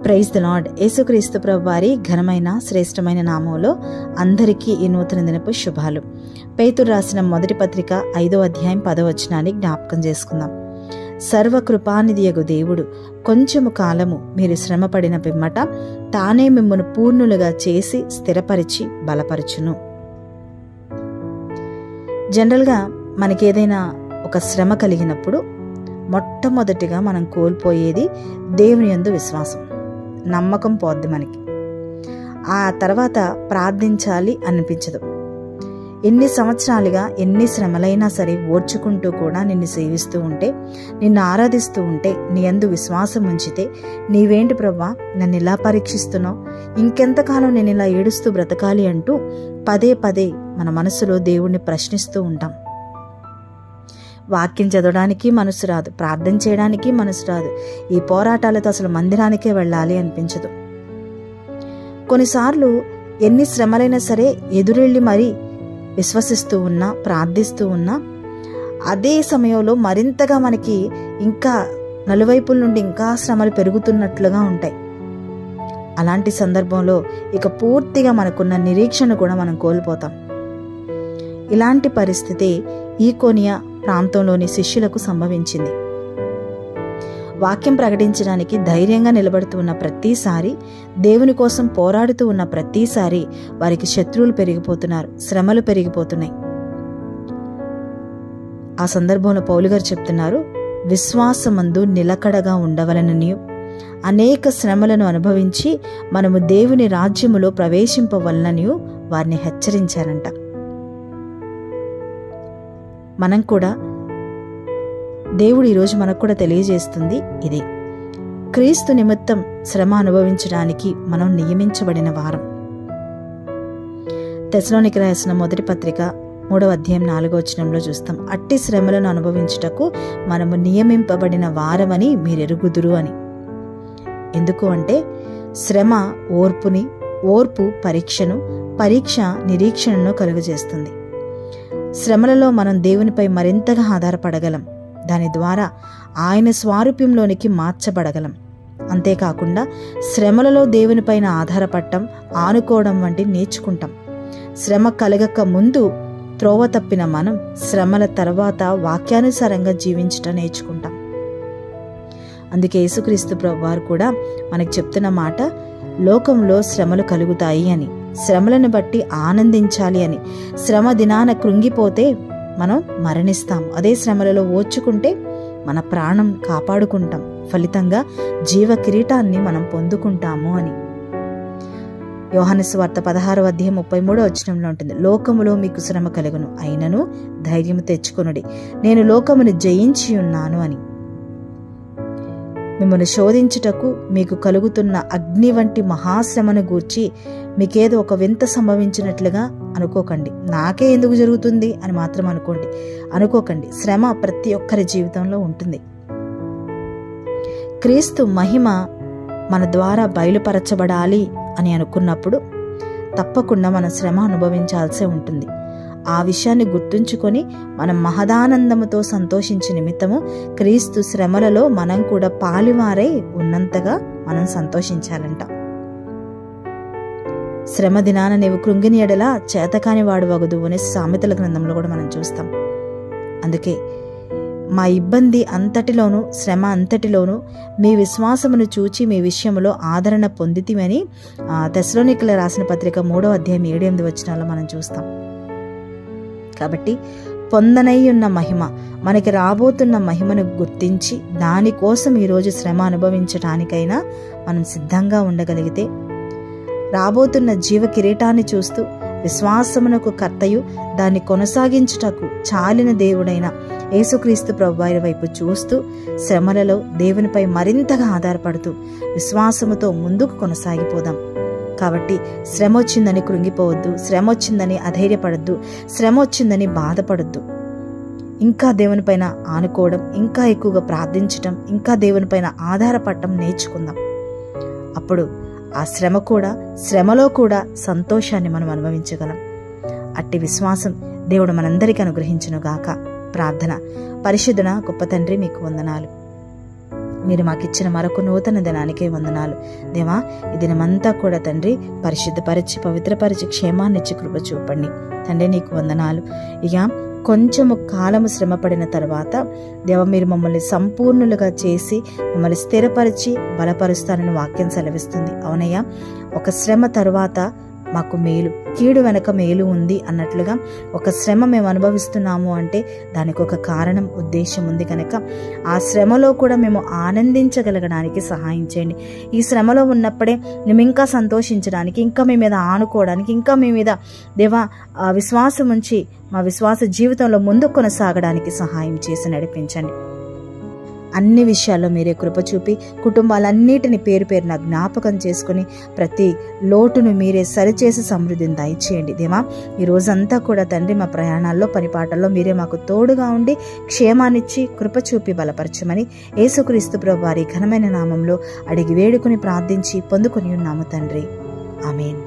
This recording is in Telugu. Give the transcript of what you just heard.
Praise the lord. యేసుక్రీస్తు ప్రభు వారి ఘనమైన శ్రేష్టమైన నామంలో అందరికీ ఈ నూతన దినపు శుభాలు. పేతురు రాసిన మొదటి పత్రిక 5వ అధ్యాయం 10వ వచనాన్ని జ్ఞాపకం చేసుకుందాం. సర్వకృపానిధియగు దేవుడు కొంచెము కాలము మీరు శ్రమపడిన పిమ్మట తానే మిమ్మును పూర్ణులుగా చేసి స్థిరపరిచి బలపరచును. జనరల్గా మనకేదైనా ఒక శ్రమ కలిగినప్పుడు మొట్టమొదటిగా మనం కోల్పోయేది దేవుని యందు విశ్వాసం, నమ్మకం పోద్ది మనకి. ఆ తర్వాత ప్రార్థించాలి అనిపించదు. ఎన్ని సంవత్సరాలుగా ఎన్ని శ్రమలైనా సరే ఓర్చుకుంటూ కూడా నిన్ను సేవిస్తూ ఉంటే, నిన్ను ఆరాధిస్తూ ఉంటే, నీ యందు విశ్వాసం ఉంచితే, నీవేంటి ప్రభా నన్ను ఇలా పరీక్షిస్తున్నావు, ఇంకెంతకాలం నేను ఇలా ఏడుస్తూ బ్రతకాలి అంటూ పదే పదే మన మనసులో దేవుణ్ణి ప్రశ్నిస్తూ ఉంటాం. వాక్యం చదవడానికి మనసు రాదు, ప్రార్థన చేయడానికి మనసు రాదు, ఈ పోరాటాలతో అసలు మందిరానికే వెళ్ళాలి అనిపించదు. కొన్నిసార్లు ఎన్ని శ్రమలైనా సరే ఎదురెళ్ళి మరీ విశ్వసిస్తూ ఉన్నా, ప్రార్థిస్తూ ఉన్నా, అదే సమయంలో మరింతగా మనకి ఇంకా నలువైపుల నుండి ఇంకా శ్రమలు పెరుగుతున్నట్లుగా ఉంటాయి. అలాంటి సందర్భంలో ఇక పూర్తిగా మనకున్న నిరీక్షణ కూడా మనం కోల్పోతాం. ఇలాంటి పరిస్థితి ఈకోనియా ప్రాంతంలోని శిష్యులకు సంభవించింది. వాక్యం ప్రకటించడానికి ధైర్యంగా నిలబడుతూ ఉన్న ప్రతిసారి, దేవుని కోసం పోరాడుతూ ఉన్న ప్రతిసారి వారికి శత్రువులు పెరిగిపోతున్నారు, శ్రమలు పెరిగిపోతున్నాయి. ఆ సందర్భంలో పౌలు గారు చెప్తున్నారు, విశ్వాసమందు నిలకడగా ఉండవలననియు అనేక శ్రమలను అనుభవించి మనము దేవుని రాజ్యములో ప్రవేశింపవలననియు వారిని హెచ్చరించారంట. మనం కూడా దేవుడు ఈరోజు మనకు కూడా తెలియజేస్తుంది ఇదే. క్రీస్తు నిమిత్తం శ్రమ అనుభవించడానికి మనం నియమించబడిన వారం. తెస్సలోనికీయులకు రాసిన మొదటి పత్రిక 3వ అధ్యాయం 4వ వచనంలో చూస్తాం, అట్టి శ్రమలను అనుభవించుటకు మనము నియమింపబడిన వారమని మీరెరుగుదురు అని. ఎందుకు అంటే శ్రమ ఓర్పుని, ఓర్పు పరీక్షను, పరీక్ష నిరీక్షణను కలుగజేస్తుంది. శ్రమలలో మనం దేవునిపై మరింతగా ఆధారపడగలం. దాని ద్వారా ఆయన స్వారూప్యంలోనికి మార్చబడగలం. అంతేకాకుండా శ్రమలలో దేవునిపైన ఆధారపడటం, ఆనుకోవడం వంటి నేర్చుకుంటాం. శ్రమ కలగక ముందు త్రోవ తప్పిన మనం శ్రమల తర్వాత వాక్యానుసారంగా జీవించటం నేర్చుకుంటాం. అందుకే యేసుక్రీస్తు ప్రభువారు కూడా మనకు చెప్తున్న మాట, లోకంలో శ్రమలు కలుగుతాయి అని, శ్రమలను బట్టి ఆనందించాలి అని. శ్రమ దినాన కృంగిపోతే మనం మరణిస్తాం, అదే శ్రమలలో ఓర్చుకుంటే మన ప్రాణం కాపాడుకుంటాం, ఫలితంగా జీవ కిరీటాన్ని మనం పొందుకుంటాము అని. యోహాను సువార్త 16వ అధ్యాయం 33వ వచనంలో ఉంటుంది, లోకములో మీకు శ్రమ కలుగును, అయినను ధైర్యము తెచ్చుకొనుడి, నేను లోకమును జయించి ఉన్నాను అని. మిమ్మల్ని శోధించుటకు మీకు కలుగుతున్న అగ్ని వంటి మహాశ్రమను గూర్చి మీకేదో ఒక వింత సంభవించినట్లుగా అనుకోకండి. నాకే ఎందుకు జరుగుతుంది అని మాత్రం అనుకోకండి. శ్రమ ప్రతి ఒక్కరి జీవితంలో ఉంటుంది. క్రీస్తు మహిమ మన ద్వారా బయలుపరచబడాలి అని అనుకున్నప్పుడు తప్పకుండా మనం శ్రమ అనుభవించాల్సే ఉంటుంది. ఆ విషయాన్ని గుర్తుంచుకొని మనం మహదానందముతో సంతోషించే నిమిత్తము క్రీస్తు శ్రమలలో మనం కూడా పాలివారై ఉన్నంతగా మనం సంతోషించాలంట. శ్రమ దినాన నీవు కృంగిని ఎడల చేతకాని వాడు వగదు అనే సామెతల గ్రంథంలో కూడా మనం చూస్తాం. అందుకే మా ఇబ్బంది అంతటిలోనూ, శ్రమ అంతటిలోనూ మీ విశ్వాసమును చూచి మీ విషయంలో ఆదరణ పొందితిమని తెస్సలోనికీయులకు రాసిన పత్రిక 3వ అధ్యాయం 7-8 వచనాల్లో మనం చూస్తాం. కాబట్టి పొందనై ఉన్న మహిమ, మనకి రాబోతున్న మహిమను గుర్తించి దానికోసం ఈరోజు శ్రమ అనుభవించటానికైనా మనం సిద్ధంగా ఉండగలిగితే, రాబోతున్న జీవ కిరీటాన్ని చూస్తూ విశ్వాసమునకు కర్తయు దాన్ని కొనసాగించుటకు చాలిన దేవుడైన యేసుక్రీస్తు ప్రభువారి వైపు చూస్తూ శ్రమలలో దేవునిపై మరింతగా ఆధారపడుతూ విశ్వాసముతో ముందుకు కొనసాగిపోదాం. కాబట్టి శ్రమ వచ్చిందని కృంగిపోవద్దు, శ్రమ వచ్చిందని అధైర్యపడద్దు, శ్రమ వచ్చిందని బాధపడద్దు. ఇంకా దేవునిపైన ఆనుకోవడం, ఇంకా ఎక్కువగా ప్రార్థించటం, ఇంకా దేవునిపైన ఆధారపడటం నేర్చుకుందాం. అప్పుడు ఆ శ్రమలో కూడా సంతోషాన్ని మనం అనుభవించగలం. అట్టి విశ్వాసం దేవుడు మనందరికీ అనుగ్రహించును గాక. ప్రార్థన. పరిశుద్ధున గొప్ప తండ్రి, మీకు వందనాలు. మీరు మాకు ఇచ్చిన మరొక నూతన దినానికే వందనాలు దేవా. ఈ దినమంతా కూడా తండ్రి పరిశుద్ధపరిచి పవిత్రపరిచి క్షేమాన్నిచ్చి కృప చూపండి తండ్రి. నీకు వందనాలు. ఇక కొంచెము కాలము శ్రమపడిన తర్వాత దేవ మీరు మమ్మల్ని సంపూర్ణులుగా చేసి మమ్మల్ని స్థిరపరిచి బలపరుస్తానని వాక్యం సెలవిస్తుంది. అవునయ్యా, ఒక శ్రమ తరువాత మాకు మేలు, కీడు వెనక మేలు ఉంది అన్నట్లుగా ఒక శ్రమ మేము అనుభవిస్తున్నాము అంటే దానికి ఒక కారణం, ఉద్దేశం ఉంది కనుక ఆ శ్రమలో కూడా మేము ఆనందించగలగడానికి సహాయం చేయండి. ఈ శ్రమలో ఉన్నప్పుడే మేము ఇంకా సంతోషించడానికి, ఇంకా మీ మీద ఆనుకోవడానికి, ఇంకా మీ మీద దేవా విశ్వాసం ఉంచి మా విశ్వాస జీవితంలో ముందుకు కొనసాగడానికి సహాయం చేసి నడిపించండి. అన్ని విషయాల్లో మీరే కృప చూపి కుటుంబాలన్నిటిని పేరు పేరున జ్ఞాపకం చేసుకుని ప్రతి లోటును మీరే సరిచేసి సమృద్ధిని దయచేయండి దేవా. ఈ రోజంతా కూడా తండ్రి మా ప్రయాణాల్లో పనిపాటల్లో మీరే మాకు తోడుగా ఉండి క్షేమాన్నిచ్చి కృప చూపి బలపరచమని యేసుక్రీస్తు ప్రభువారి ఘనమైన నామంలో అడిగి వేడుకుని ప్రార్థించి పొందుకొని ఉన్నాము తండ్రి. ఆమేన్.